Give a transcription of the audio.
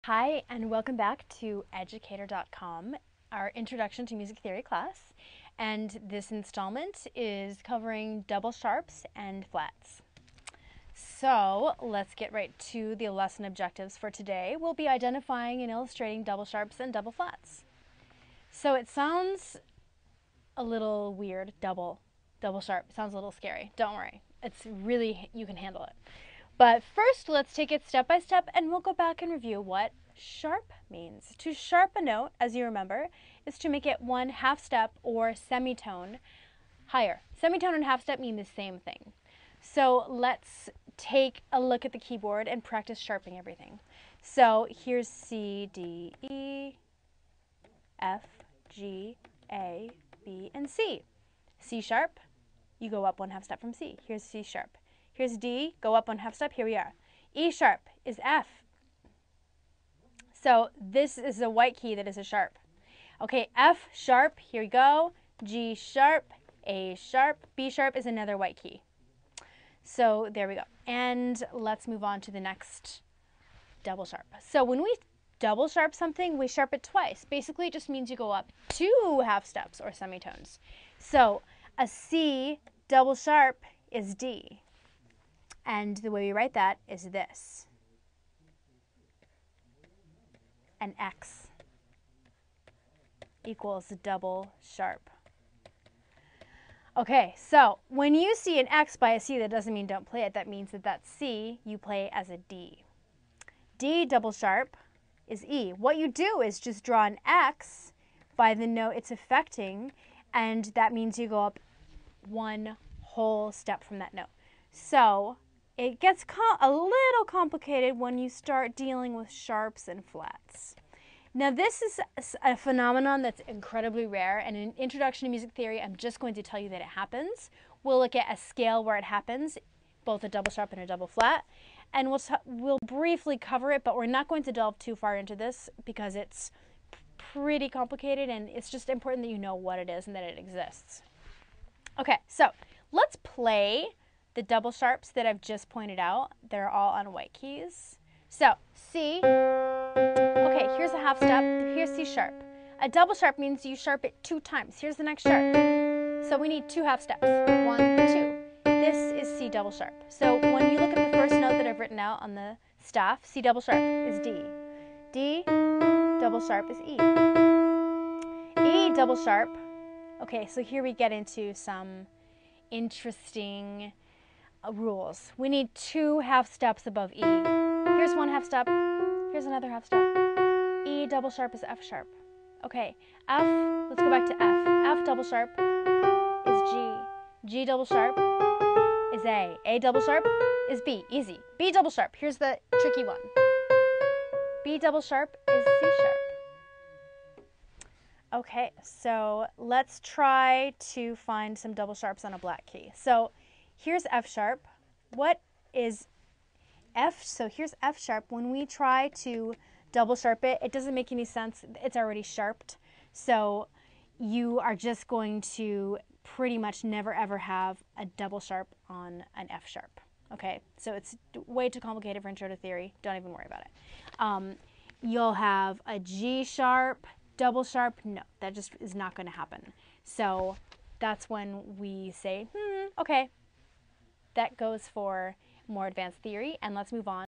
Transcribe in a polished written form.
Hi, and welcome back to Educator.com, our Introduction to Music Theory class. And this installment is covering double sharps and flats. So let's get right to the lesson objectives for today. We'll be identifying and illustrating double sharps and double flats. So it sounds a little weird, double sharp. It sounds a little scary. Don't worry. It's really, you can handle it. But first, let's take it step by step, and we'll go back and review what sharp means. To sharp a note, as you remember, is to make it one half step or semitone higher. Semitone and half step mean the same thing. So let's take a look at the keyboard and practice sharpening everything. So here's C, D, E, F, G, A, B, and C. C sharp, you go up one half step from C. Here's C sharp. Here's D, go up one half step, here we are. E sharp is F. So this is a white key that is a sharp. Okay, F sharp, here we go. G sharp, A sharp, B sharp is another white key. So there we go. And let's move on to the next double sharp. So when we double sharp something, we sharp it twice. Basically, it just means you go up two half steps or semitones. So a C double sharp is D. And the way we write that is this. An X equals double sharp. Okay, so when you see an X by a C, that doesn't mean don't play it. That means that that C you play as a D. D double sharp is E. What you do is just draw an X by the note it's affecting, and that means you go up one whole step from that note. So it gets a little complicated when you start dealing with sharps and flats. Now this is a phenomenon that's incredibly rare, and in Introduction to Music Theory, I'm just going to tell you that it happens. We'll look at a scale where it happens, both a double sharp and a double flat, and we'll briefly cover it, but we're not going to delve too far into this because it's pretty complicated, and it's just important that you know what it is and that it exists. Okay, so let's play the double sharps that I've just pointed out. They're all on white keys. So C, okay, here's a half step, here's C sharp. A double sharp means you sharp it two times. Here's the next sharp. So we need two half steps, 1, 2. This is C double sharp. So when you look at the first note that I've written out on the staff, C double sharp is D. D double sharp is E. E double sharp, okay, so here we get into some interesting rules. We need two half steps above E. Here's one half step. Here's another half step. E double sharp is F sharp. Okay, F, let's go back to F. F double sharp is G. G double sharp is A. A double sharp is B. Easy. B double sharp, here's the tricky one. B double sharp is C sharp. Okay, so let's try to find some double sharps on a black key. So here's F sharp. What is F? So here's F sharp. When we try to double sharp it, it doesn't make any sense. It's already sharped. So you are just going to pretty much never ever have a double sharp on an F sharp. Okay, so it's way too complicated for intro to theory. Don't even worry about it. You'll have a G sharp, double sharp. No, that just is not going to happen. So that's when we say, okay, that goes for more advanced theory, and let's move on.